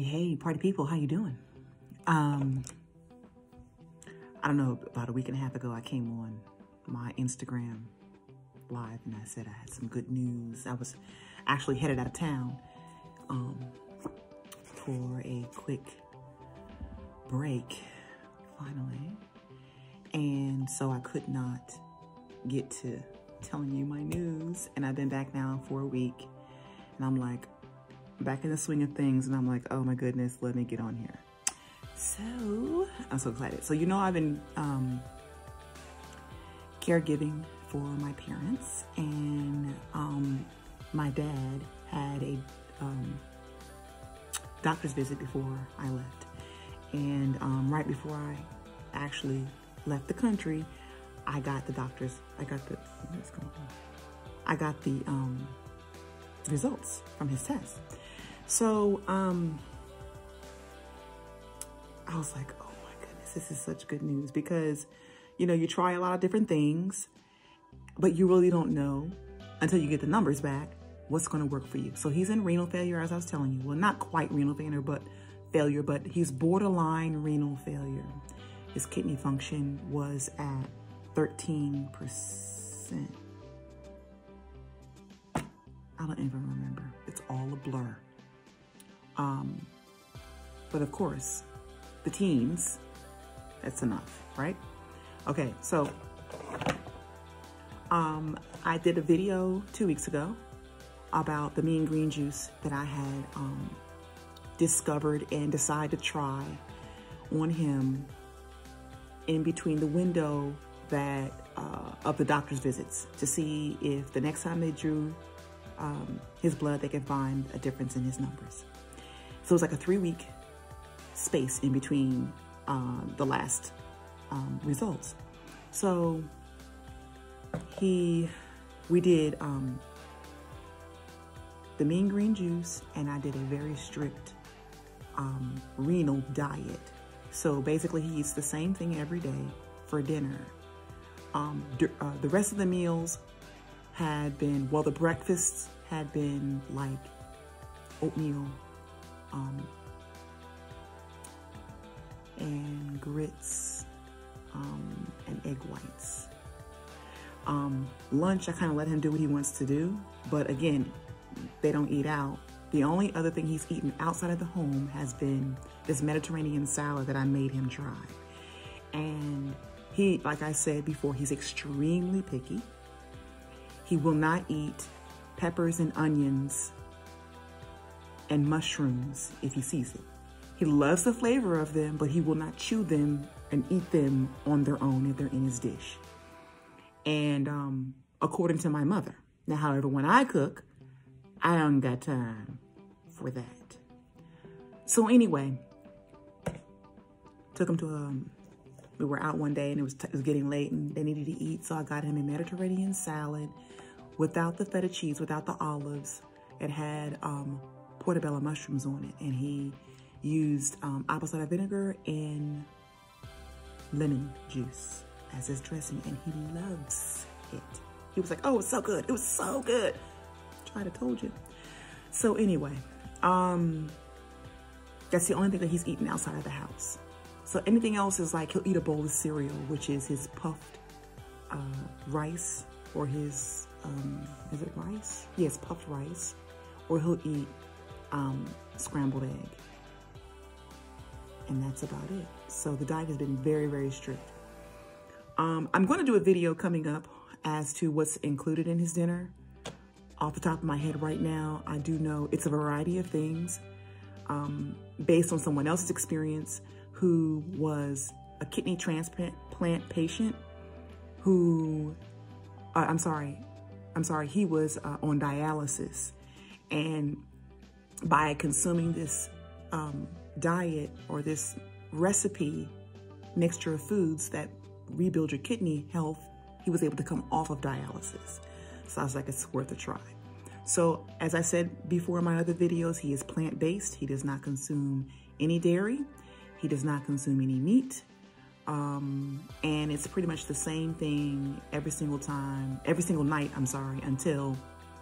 Hey, party people, how you doing? I don't know, about a week and a half ago, I came on my Instagram live and I said I had some good news. I was actually headed out of town for a quick break, finally. And so I could not get to telling you my news. And I've been back now for a week and I'm like, back in the swing of things, and I'm like, oh my goodness, let me get on here. So I'm so excited. So, you know, I've been caregiving for my parents, and my dad had a doctor's visit before I left. And right before I actually left the country, I got the results from his test. So I was like, oh my goodness, this is such good news, because, you know, you try a lot of different things, but you really don't know until you get the numbers back what's going to work for you. So he's in renal failure, as I was telling you. Well, not quite renal failure, but he's borderline renal failure. His kidney function was at 13%. I don't even remember. It's all a blur. But of course, the teens, that's enough, right? Okay, so I did a video 2 weeks ago about the mean green juice that I had discovered and decided to try on him in between the window that of the doctor's visits, to see if the next time they drew his blood, they could find a difference in his numbers. So it was like a 3-week space in between the last results. So we did the mean green juice, and I did a very strict renal diet. So basically he eats the same thing every day for dinner. The rest of the meals had been, well, the breakfasts had been like oatmeal and grits and egg whites. Lunch, I kind of let him do what he wants to do, but again, they don't eat out. The only other thing he's eaten outside of the home has been this Mediterranean salad that I made him try. And he, like I said before, he's extremely picky. He will not eat peppers and onions and mushrooms if he sees it. He loves the flavor of them, but he will not chew them and eat them on their own if they're in his dish. And according to my mother. Now, however, when I cook, I don't got time for that. So anyway, took him to we were out one day and it was getting late and they needed to eat. So I got him a Mediterranean salad without the feta cheese, without the olives. It had portobello mushrooms on it. And he used apple cider vinegar and lemon juice as his dressing, and he loves it. He was like, oh, it's so good. It was so good. Tried to told you. So anyway, that's the only thing that he's eaten outside of the house. So anything else is like, he'll eat a bowl of cereal, which is his puffed rice, or his, is it rice? Yes, puffed rice. Or he'll eat scrambled egg. And that's about it. So the diet has been very, very strict. I'm going to do a video coming up as to what's included in his dinner. Off the top of my head right now, I do know it's a variety of things based on someone else's experience who was a kidney transplant patient who, he was on dialysis. And by consuming this diet or this recipe mixture of foods that rebuild your kidney health, he was able to come off of dialysis. So I was like, it's worth a try. So as I said before in my other videos, he is plant-based. He does not consume any dairy. He does not consume any meat. And it's pretty much the same thing every single night, until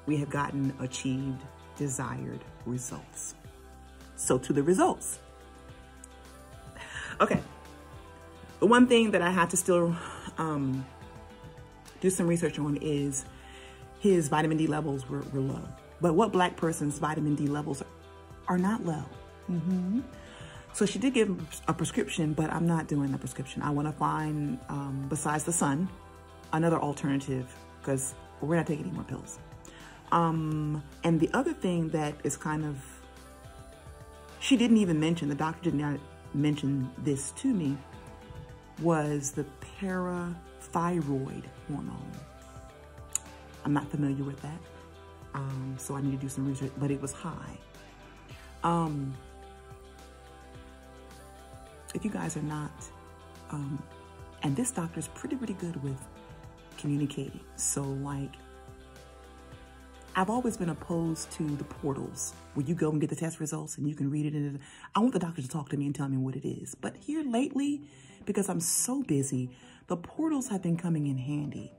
we have achieved desired results. So to the results. Okay. The one thing that I have to still do some research on is his vitamin D levels were low. But what black person's vitamin D levels are not low? So she did give him a prescription, but I'm not doing the prescription. I want to find, besides the sun, another alternative, because we're not taking any more pills. And the other thing that is kind of, she didn't even mention, the doctor did not mention this to me, was the parathyroid hormone. I'm not familiar with that. So I need to do some research, but it was high. If you guys are not, and this doctor's pretty good with communicating. So like, I've always been opposed to the portals where you go and get the test results and you can read it. And I want the doctor to talk to me and tell me what it is. But here lately, because I'm so busy, the portals have been coming in handy.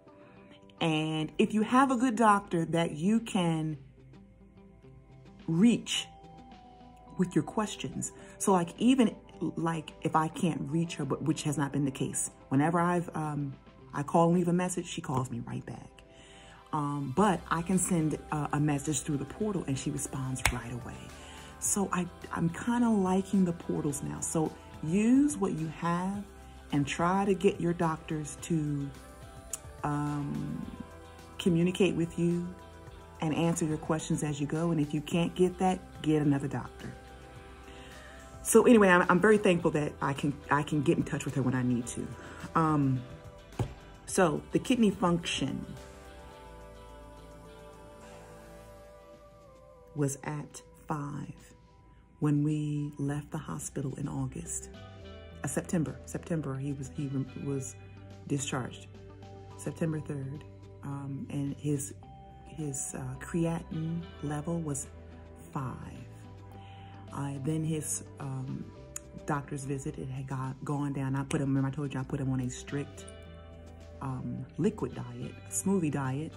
And if you have a good doctor that you can reach with your questions. So like, even like if I can't reach her, but which has not been the case. Whenever I call and leave a message, she calls me right back. But I can send a message through the portal and she responds right away. So I'm kind of liking the portals now. So use what you have and try to get your doctors to communicate with you and answer your questions as you go. And if you can't get that, get another doctor. So anyway, I'm very thankful that I can get in touch with her when I need to. So the kidney function was at 5 when we left the hospital in August. September he was discharged. September 3rd, and his creatinine level was 5. Then his doctor's visit, it had gone down. I put him, remember I told you I put him on a strict liquid diet, smoothie diet,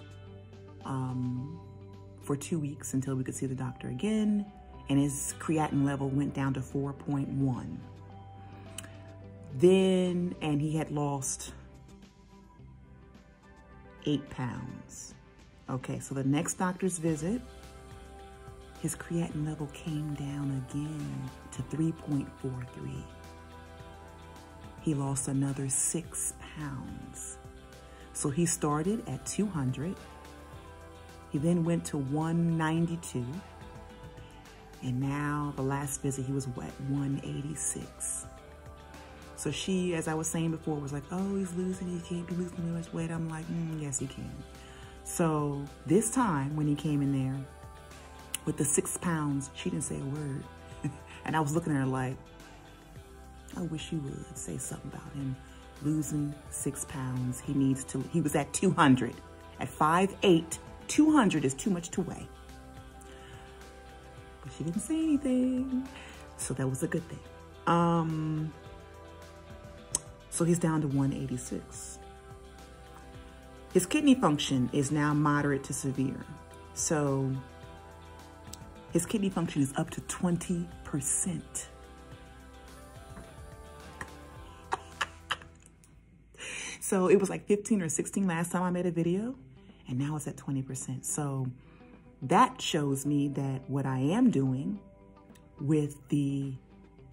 for 2 weeks until we could see the doctor again. And his creatinine level went down to 4.1. Then, and he had lost 8 pounds. Okay, so the next doctor's visit, his creatinine level came down again to 3.43. He lost another 6 pounds. So he started at 200. He then went to 192. And now the last visit, he was at 186. So she, as I was saying before, was like, oh, he's losing, he can't be losing too much weight. I'm like, yes, he can. So this time when he came in there with the 6 pounds, she didn't say a word. And I was looking at her like, I wish you would say something about him losing 6 pounds. He was at 200. At 5'8", 200 is too much to weigh. But she didn't say anything. So that was a good thing. So he's down to 186. His kidney function is now moderate to severe. So his kidney function is up to 20%. So it was like 15 or 16 last time I made a video, and now it's at 20%. So that shows me that what I am doing with the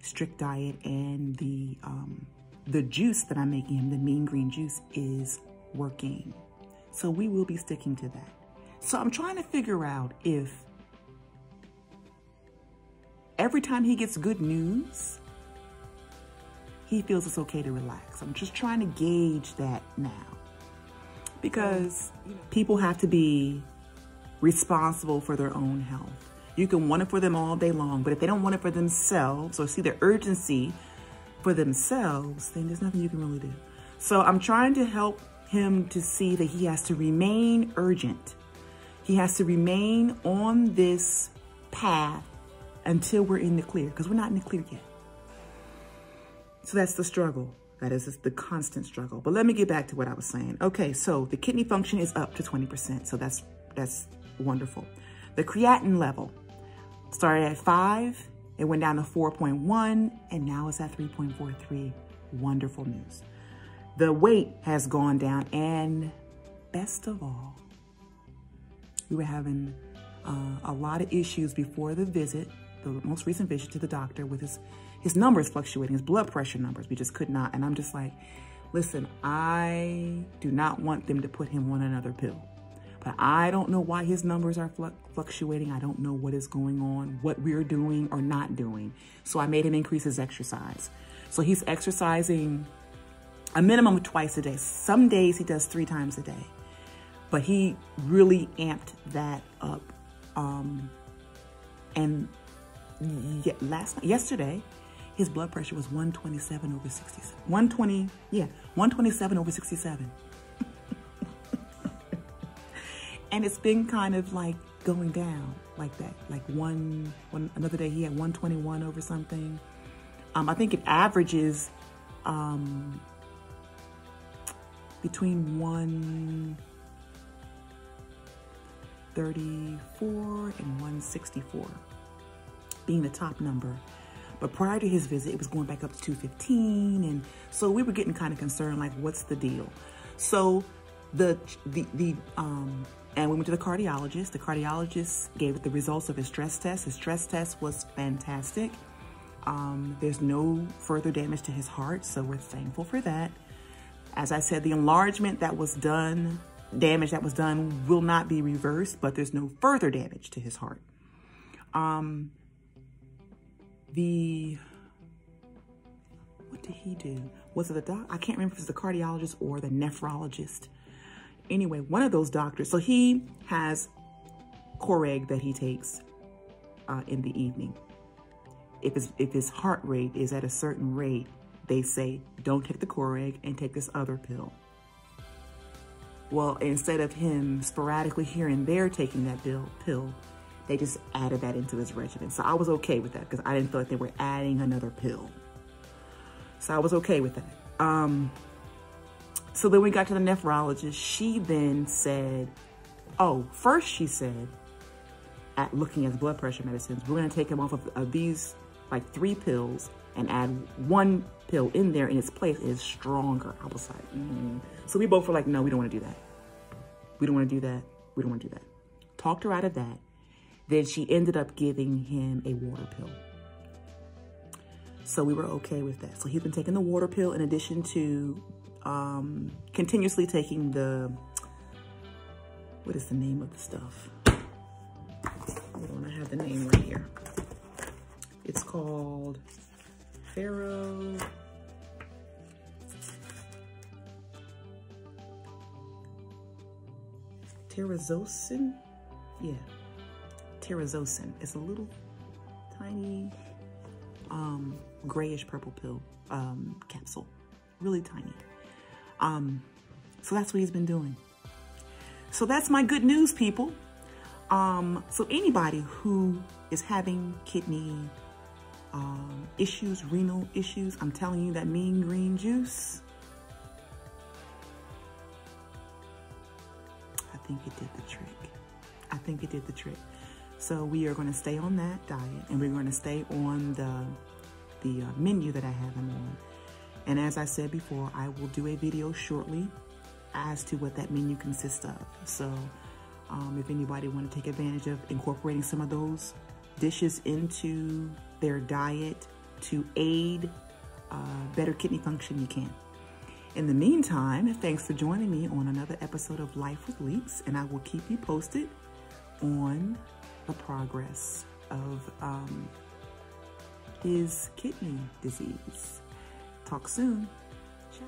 strict diet and the juice that I'm making him, the mean green juice, is working. So we will be sticking to that. So I'm trying to figure out if every time he gets good news, he feels it's okay to relax. I'm just trying to gauge that now. Because people have to be responsible for their own health. You can want it for them all day long, but if they don't want it for themselves or see the urgency for themselves, then there's nothing you can really do. So I'm trying to help him to see that he has to remain urgent. He has to remain on this path until we're in the clear, because we're not in the clear yet. So that's the struggle. That is the constant struggle. But let me get back to what I was saying. Okay, so the kidney function is up to 20%. So that's wonderful. The creatinine level started at 5 It went down to 4.1 and now it's at 3.43. Wonderful news. The weight has gone down, and best of all, we were having a lot of issues before the visit, the most recent visit to the doctor, with his numbers fluctuating, his blood pressure numbers. We just could not. And I'm just like, listen, I do not want them to put him on another pill. But I don't know why his numbers are fluctuating. I don't know what is going on, what we're doing or not doing. So I made him increase his exercise. So he's exercising a minimum of twice a day. Some days he does 3 times a day. But he really amped that up. And yesterday, his blood pressure was 127/67. 127/67. And it's been kind of like going down like that. Like another day he had 121 over something. I think it averages between 134 and 164 being the top number. But prior to his visit, it was going back up to 215. And so we were getting kind of concerned, like, what's the deal? So and we went to the cardiologist. The cardiologist gave it the results of his stress test. His stress test was fantastic. There's no further damage to his heart, so we're thankful for that. As I said, the enlargement that was done, damage that was done, will not be reversed, but there's no further damage to his heart. What did he do? Was it the doc? I can't remember if it's the cardiologist or the nephrologist. Anyway, one of those doctors. So he has Coreg that he takes in the evening. If his heart rate is at a certain rate, they say, don't take the Coreg and take this other pill. Well, instead of him sporadically here and there taking that pill, they just added that into his regimen. So I was okay with that because I didn't feel like they were adding another pill. So I was okay with that. So then we got to the nephrologist. She then said, first she said, at looking at the blood pressure medicines, we're gonna take him off of these like 3 pills and add 1 pill in there in its place is stronger. I was like, So we both were like, no, we don't wanna do that. We don't wanna do that. We don't wanna do that. Talked her out of that. Then she ended up giving him a water pill. So we were okay with that. So he's been taking the water pill in addition to continuously taking what is the name of the stuff? Hold on, I have the name right here. It's called Terazosin? Yeah, Terazosin. It's a little tiny grayish purple pill capsule, really tiny. So that's what he's been doing. So that's my good news, people. So anybody who is having kidney issues, renal issues, I'm telling you that mean green juice, I think it did the trick. I think it did the trick. So we are going to stay on that diet, and we're going to stay on the menu that I have them on. And as I said before, I will do a video shortly as to what that menu consists of. So if anybody want to take advantage of incorporating some of those dishes into their diet to aid better kidney function, you can. In the meantime, thanks for joining me on another episode of Life with Leeks, and I will keep you posted on the progress of his kidney disease. Talk soon. Ciao.